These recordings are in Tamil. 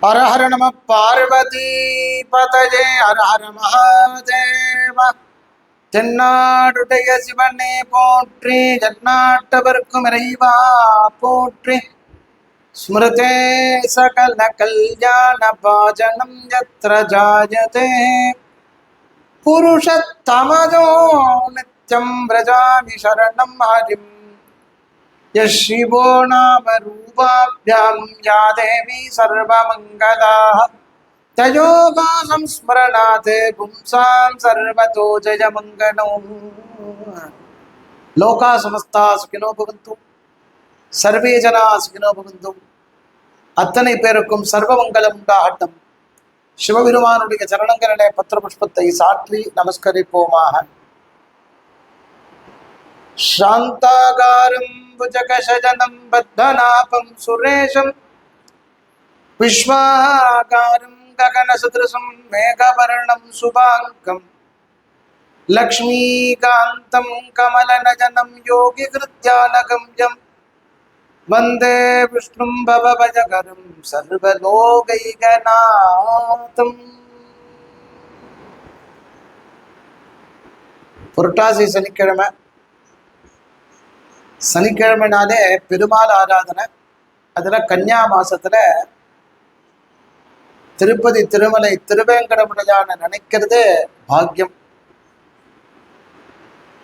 ஹர ஹர நம பார்வதி பதஜே ஹர ஹர மகாதேவ. தென்னாடுடைய சிவனே போற்றி, ஜன்னாட்டவர்க்கும் இறைவா போற்றி. ஸ்மிருதே சகல கல்யாண பாஜனம் யத்ர ஜாயதே புருஷத்தமஜோ நித்யம் பிரஜாமி சரணம் ஹரிம். யஸ்ரீவோ நாம ரூபாப்யாம் யா தேவி சர்வமங்களாः தயோகா சம்ஸ்மரணாத் பும்சாம் சர்வதோ ஜெயமங்கலோ. லோகா சமஸ்தா சுகினோ பவந்து, சர்வே ஜனா சுகினோ பவந்து. அத்தனை பேருக்கும் சர்வமங்கலம் உண்டாகட்டும். சிவபெருமானுடைய சரணங்களிலே பத்திர புஷ்பத்தை சாற்றி நமஸ்கரிப்போமாக. சாந்தாகாரம் புஜகசஜனம் பத்மநாபம் சுரேஷம் விஸ்வாகாரம் ககனசத்ருசம் மேகவர்ணம் சுபாங்கம் லக்ஷ்மீகாந்தம் கமலநஜனம் யோகிகிருத்யானகம்யம் வந்தே விஷ்ணும் பவபஜகரம் சர்வலோகைகநாதம். புரட்டாசி சனிக்கிழமை. சனிக்கிழமைனாலே பெருமாள் ஆராதனை. அதுல கன்னியா மாசத்துல திருப்பதி திருமலை திருவேங்கடமுடையான நினைக்கிறது பாக்கியம்.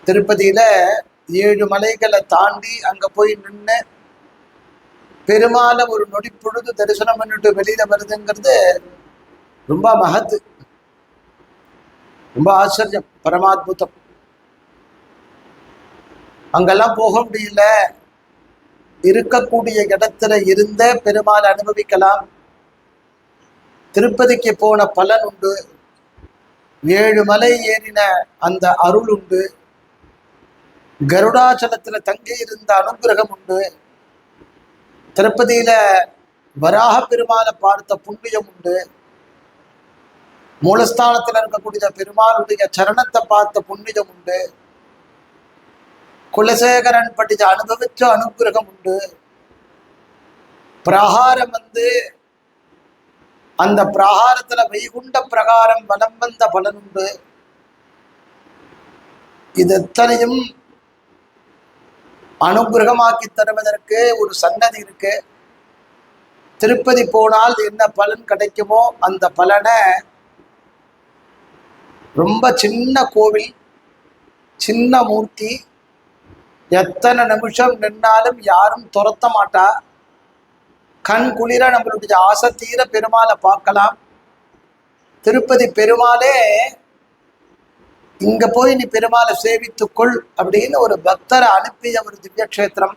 திருப்பதியில 7 மலைகளை தாண்டி அங்க போய் நின்று பெருமாளை ஒரு நொடி பொழுது தரிசனம் பண்ணிட்டு வெளியில வருதுங்கிறது ரொம்ப மகத்து, ரொம்ப ஆச்சரியம், பரமாத்புதம். அங்கெல்லாம் போக முடியல, இருக்கக்கூடிய இடத்துல இருந்த பெருமாள் அனுபவிக்கலாம். திருப்பதிக்கு போன பலன் உண்டு, 7 மலை ஏறின அந்த அருள் உண்டு, கருடாச்சலத்துல தங்கி இருந்த அனுகிரகம் உண்டு, திருப்பதியில வராக பெருமாளை பார்த்த புண்ணியம் உண்டு, மூலஸ்தானத்தில் இருக்கக்கூடிய பெருமாளுடைய சரணத்தை பார்த்த புண்ணியம் உண்டு, குலசேகரன் படிச்ச அனுபவிச்ச அனுகிரகம் உண்டு. பிரகாரம் அந்த பிரகாரத்துல வைகுண்ட பிரகாரம் வலம் வந்த பலன் உண்டு. இது எத்தனையும் அனுகிரகமாக்கி தருவதற்கு ஒரு சன்னதி இருக்கு. திருப்பதி போனால் என்ன பலன் கிடைக்குமோ அந்த பலனை ரொம்ப சின்ன கோவில், சின்ன மூர்த்தி, எத்தனை நிமிஷம் நின்னாலும் யாரும் துரத்த மாட்டா. கண் குளிர நம்மளுடைய ஆசை தீர பெருமாளை பார்க்கலாம். திருப்பதி பெருமாளே இங்க போய் நீ பெருமாளை சேவித்துக்கொள் அப்படின்னு ஒரு பக்தரை அனுப்பிய ஒரு திவ்ய கஷேத்திரம்.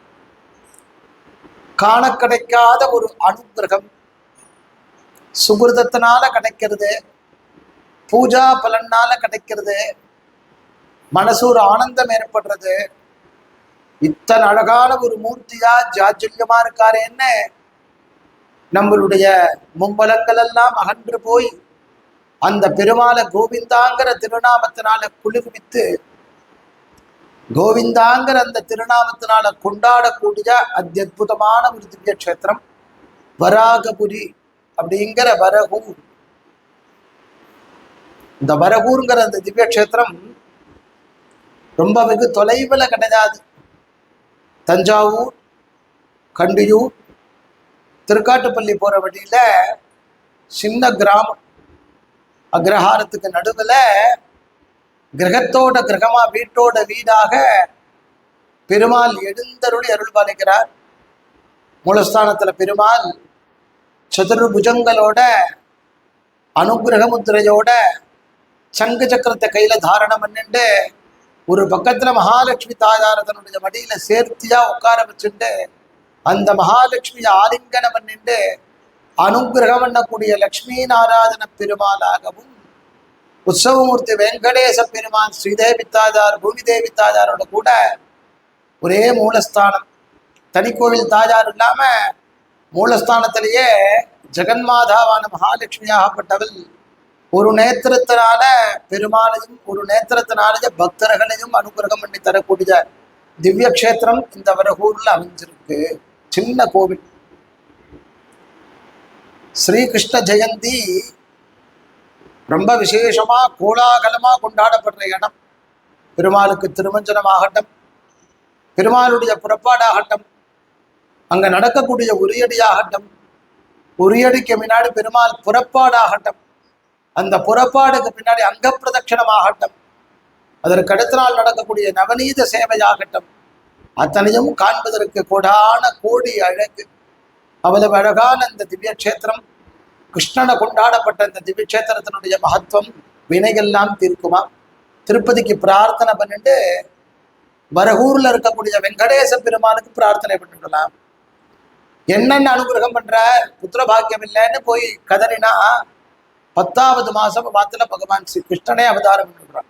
காண கிடைக்காத ஒரு அனுகிரகம் சுகிருதத்தினால கிடைக்கிறது, பூஜா பலனால கிடைக்கிறது, மனசு ஒரு ஆனந்தம் ஏற்படுறது. இத்தனை அழகான ஒரு மூர்த்தியா ஜாஜல்யமா இருக்காரேன்னு நம்மளுடைய மும்பலங்கள் எல்லாம் அகன்று போய் அந்த பெருமாளை கோவிந்தாங்கிற திருநாமத்தினால குளிர்வித்து கோவிந்தாங்கிற அந்த திருநாமத்தினால கொண்டாடக்கூடிய அத்புதமான ஒரு திவ்ய கஷேத்திரம் வராகபுரி அப்படிங்கிற வரகூர். இந்த வரகூருங்கிற அந்த திவ்ய கஷேத்திரம் ரொம்ப வெகு தொலைவில் கிடையாது. தஞ்சாவூர், கண்டியூர், திருக்காட்டுப்பள்ளி போற வழியில சின்ன கிராமம். அக்ரஹாரத்துக்கு நடுவில் கிரகத்தோட கிரகமா வீட்டோட வீடாக பெருமாள் எழுந்தருளி அருள் பாலிக்கிறார். மூலஸ்தானத்துல பெருமாள் சதுர்புஜங்களோட அனுகிரக முத்திரையோட சங்கு சக்கரத்தை கையில தாரணம் பண்ணிட்டு ஒரு பக்கத்துல மகாலட்சுமி தாயாரதனுடைய மடியில சேர்த்தியா உட்கார வச்சுட்டு அந்த மகாலட்சுமியை ஆலிங்கனம் பண்ணிட்டு அனுகிரகம் பண்ணக்கூடிய லக்ஷ்மி நாராயண பெருமாளாகவும் உற்சவமூர்த்தி வெங்கடேச பெருமான் ஸ்ரீதேவி தாயார் பூமி தேவி தாயாரோட கூட ஒரே மூலஸ்தானம். தனிக்கோவில் தாயார் இல்லாம மூலஸ்தானத்திலேயே ஜெகன்மாதாவான மகாலட்சுமியாகப்பட்டவள் ஒரு நேத்திரத்தினால பெருமாளையும் ஒரு நேத்திரத்தினாலேயே பக்தர்களையும் அனுகிரகம் பண்ணி தரக்கூடிய திவ்ய கஷேத்திரம் இந்த வரகூர்ல அமைஞ்சிருக்கு. சின்ன கோவில். ஸ்ரீகிருஷ்ண ஜெயந்தி ரொம்ப விசேஷமா கோலாகலமா கொண்டாடப்படுற இடம். பெருமாளுக்கு திருமஞ்சனமாகட்டும், பெருமாளுடைய புறப்பாடாகட்டும், அங்க நடக்கக்கூடிய உரியடியாகட்டும், உரியடிக்கு முன்னாடி பெருமாள் புறப்பாடாகட்டும், அந்த புறப்பாடுக்கு பின்னாடி அங்க பிரதட்சணமாகட்டும், அதற்கு அடுத்த நாள் நடக்கக்கூடிய நவநீத சேவையாகட்டும், அத்தனையும் காண்பதற்கு கோடான கோடி அழகு. அவ்வளவு அழகான இந்த திவ்ய கஷேத்திரம், கிருஷ்ணனை கொண்டாடப்பட்ட இந்த திவ்ய கஷேத்திரத்தினுடைய மகத்துவம் வினைகள்லாம் தீர்க்குமா. திருப்பதிக்கு பிரார்த்தனை பண்ணிட்டு வரகூர்ல இருக்கக்கூடிய வெங்கடேச பெருமானுக்கு பிரார்த்தனை பண்ணிடலாம். என்னென்ன அனுகிரகம் பண்ற, புத்திர பாக்கியம் இல்லைன்னு போய் கதறினா 10வது மாசம் மாத்துல பகவான் ஸ்ரீ கிருஷ்ணனே அவதாரம் பண்ணிடுறான்.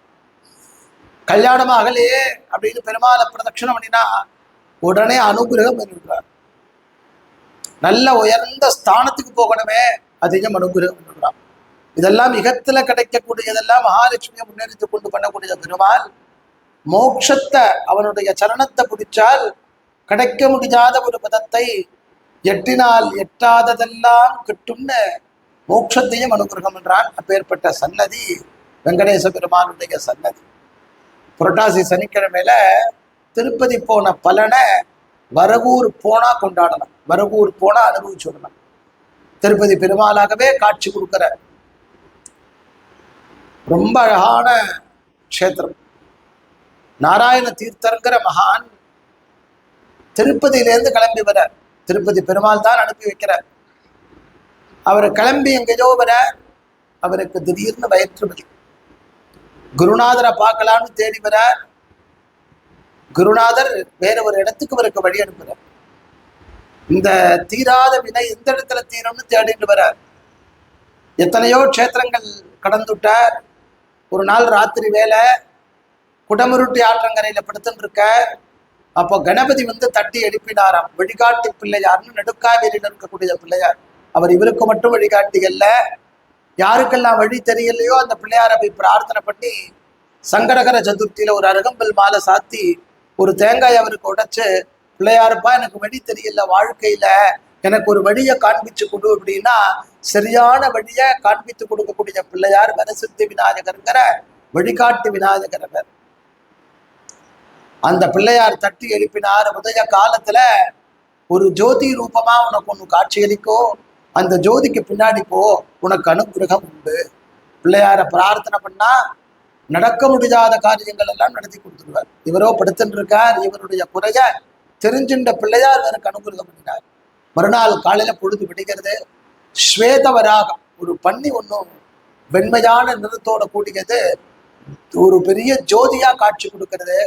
கல்யாணமாகலையே அப்படின்னு பெருமாளை பிரதட்சணம் பண்ணினா உடனே அனுகிரகம் பண்ணிவிடுறார். நல்ல உயர்ந்த ஸ்தானத்துக்கு போகணுமே, அதிகம் அனுகிரகம் பண்ணிவிடுறான். இதெல்லாம் இகத்துல கிடைக்கக்கூடியதெல்லாம் மகாலட்சுமியை முன்னெடுத்து கொண்டு பண்ணக்கூடிய பெருமாள் மோட்சத்தை அவனுடைய சரணத்தை பிடிச்சால் கிடைக்க முடியாத ஒரு பதத்தை எட்டினால் எட்டாததெல்லாம் கிட்டும்னு மோட்சத்தையும் அனுகிரகம் என்றான். அப்பேற்பட்ட சன்னதி வெங்கடேச பெருமானுடைய சன்னதி. புரட்டாசி சனிக்கிழமையில திருப்பதி போன பலனை வரகூர் போனா கொண்டாடலாம், வரகூர் போனா அனுபவிச்சுடலாம். திருப்பதி பெருமாளாகவே காட்சி கொடுக்கிற ரொம்ப அழகான க்ஷேத்திரம். நாராயண தீர்த்தங்கிற மகான் திருப்பதியிலேருந்து கிளம்பி வர, திருப்பதி பெருமாள் தான் அனுப்பி வைக்கிறார். அவர் கிளம்பி எங்கேயோ வர, அவருக்கு திடீர்னு வயிற்று வலி. குருநாதரை பார்க்கலான்னு தேடி வர, குருநாதர் வேற ஒரு இடத்துக்கு அவருக்கு வழி அனுப்புறார். இந்த தீராத வினை எந்த இடத்துல தீரும்னு தேடிட்டு வரார். எத்தனையோ க்ஷேத்திரங்கள் கடந்துட்டார். ஒரு நாள் ராத்திரி வேலை குடமுருட்டி ஆற்றங்கரையில படுத்துட்டு இருக்க. அப்போ கணபதி வந்து தட்டி எழுப்பினாராம். வழிகாட்டி பிள்ளையார்னு நெடுக்காவேரியில் இருக்கக்கூடிய பிள்ளையார். அவர் இவருக்கு மட்டும் வழிகாட்டிகள்ல, யாருக்கெல்லாம் வழி தெரியலையோ அந்த பிள்ளையாரை போய் பிரார்த்தனை பண்ணி சங்கடகர சதுர்த்தியில ஒரு அருகம்பல் மாலை சாத்தி ஒரு தேங்காய் அவருக்கு உடைச்சு, பிள்ளையாருப்பா எனக்கு வழி தெரியல, வாழ்க்கையில எனக்கு ஒரு வழியை காண்பிச்சு கொடு அப்படின்னா சரியான வழியை காண்பித்து கொடுக்கக்கூடிய பிள்ளையார் வரசித்தி விநாயகருங்கிற வழிகாட்டு விநாயகர். அந்த பிள்ளையார் தட்டி எழுப்பினார். உதய காலத்துல ஒரு ஜோதி ரூபமா உனக்கு ஒன்று காட்சியளிக்கோ, அந்த ஜோதிக்கு பின்னாடி போ, உனக்கு அனுகிரகம் உண்டு. பிள்ளையார பிரார்த்தனை பண்ணா நடக்க முடியாத காரியங்கள் எல்லாம் நடத்தி கொடுத்துருவார். இவரோ படுத்துட்டு இருக்கார். இவருடைய குறைய தெரிஞ்சின்ற பிள்ளையார் எனக்கு அனுகிரகம் பண்ணினார். மறுநாள் காலையில பொழுது விடுகிறது. ஸ்வேத வராகம், ஒரு பன்னி ஒன்றும் வெண்மையான நிறத்தோட கூடியது ஒரு பெரிய ஜோதியா காட்சி கொடுக்கிறது.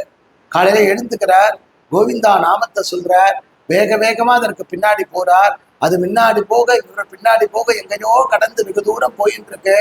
காலையில எழுந்துக்கிறார், கோவிந்தா நாமத்தை சொல்றார். வேக வேகமா அதற்கு பின்னாடி போறார். அது முன்னாடி போக இவரை பின்னாடி போக எங்கேயோ கடந்து வெகு தூரம் போயிட்டு இருக்கு.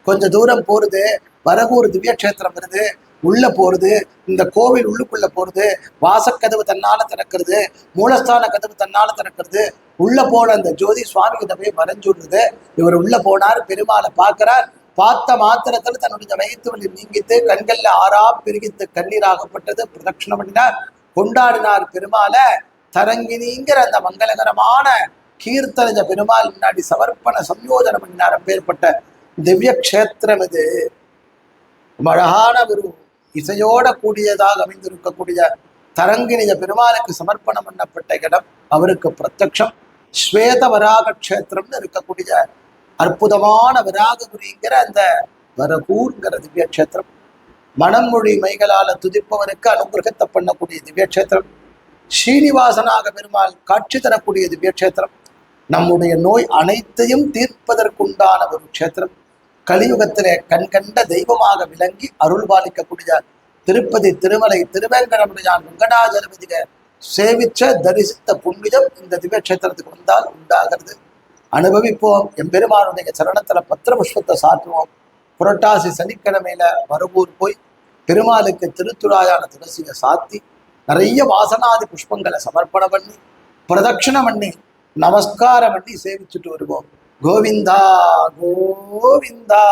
கொஞ்ச தூரம் போறது, வரகூர் திவ்ய கஷேத்திரம் வருது, உள்ள போறது, இந்த கோவில் உள்ளுக்குள்ள போறது, வாசக்கதவு தன்னால திறக்கிறது, மூலஸ்தான கதவு தன்னால திறக்கிறது. உள்ள போன அந்த ஜோதி சுவாமி கிட்ட போய் மறைஞ்சுடுறது. இவர் உள்ள போனார், பெருமாளை பார்க்கிறார். பார்த்த மாத்திரத்தில் தன்னுடைய வயிற்று வலி நீங்கித்து, கண்கள்ல ஆறா பெருகித்து கண்ணீராகப்பட்டது. பிரதட்சணம் பண்ணினார், கொண்டாடினார் பெருமாளை. தரங்கினிங்கிற அந்த மங்களகரமான கீர்த்தன பெருமாள் முன்னாடி சமர்ப்பண சம்யோஜனம் பண்ணினார். அப்பேற்பட்ட திவ்ய கஷேத்திரம் இது. அழகான ஒரு இசையோட கூடியதாக அமைந்திருக்கக்கூடிய தரங்கினிய பெருமாளுக்கு சமர்ப்பணம் பண்ணப்பட்ட இடம். அவருக்கு பிரத்யக்ஷம் ஸ்வேத வராக கஷேத்திரம்னு இருக்கக்கூடிய அற்புதமான வராகபுரிங்கிற அந்த வரகூர்ங்கிற திவ்ய கஷேத்திரம். மனமொழி மைகளால துதிப்பவனுக்கு அனுகிரகத்தை பண்ணக்கூடிய திவ்ய கஷேத்திரம். ஸ்ரீனிவாசனாக பெருமாள் காட்சி தரக்கூடிய திவ்ய கஷேத்திரம். நம்முடைய நோய் அனைத்தையும் தீர்ப்பதற்குண்டான ஒரு கஷேத்திரம். கலியுகத்திலே கண்கண்ட தெய்வமாக விளங்கி அருள் பாலிக்கக்கூடிய திருப்பதி திருமலை திருவேங்கடமுடியான் வெங்கடாஜலபதிக சேவிச்ச தரிசித்த புண்ணியம் இந்த திவ்ய கஷேத்திரத்துக்கு வந்தால் உண்டாகிறது. அனுபவிப்போம். எம்பெருமானுடைய சரணத்துல பத்திர புஷ்பத்தை சாற்றுவோம். புரட்டாசி சனிக்கிழமையில வரகூர் போய் பெருமாளுக்கு திருத்துறாயான துளசியை சாத்தி நிறைய வாசனாதி புஷ்பங்களை சமர்ப்பணம் பண்ணி பிரதட்சிணம் பண்ணி நமஸ்காரம் பண்ணி சேவிச்சுட்டு வருவோம். கோவிந்தா கோவிந்தா.